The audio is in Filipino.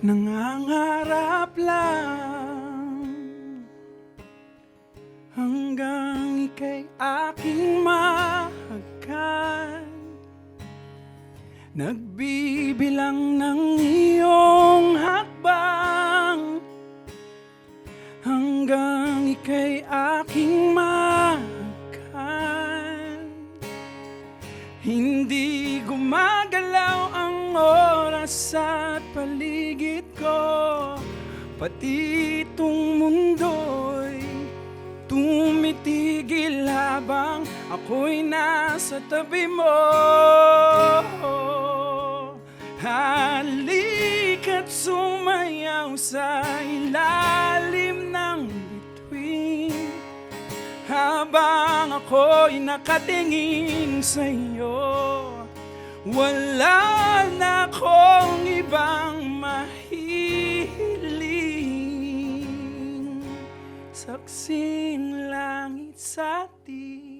Nangangarap lang hanggang ika'y aking mahagkan. Nagbibilang ng iyong hakbang hanggang ika'y aking mahagkan. Hindi gumagalaw ang oras at paligid ko, pati itong mundo'y tumitigil habang ako'y nasa tabi mo. Halika't sumayaw sa ilalim ng bituin habang ako'y nakatingin sa iyo. Wala na akong ibang mahihiling, saksing langit sa atin.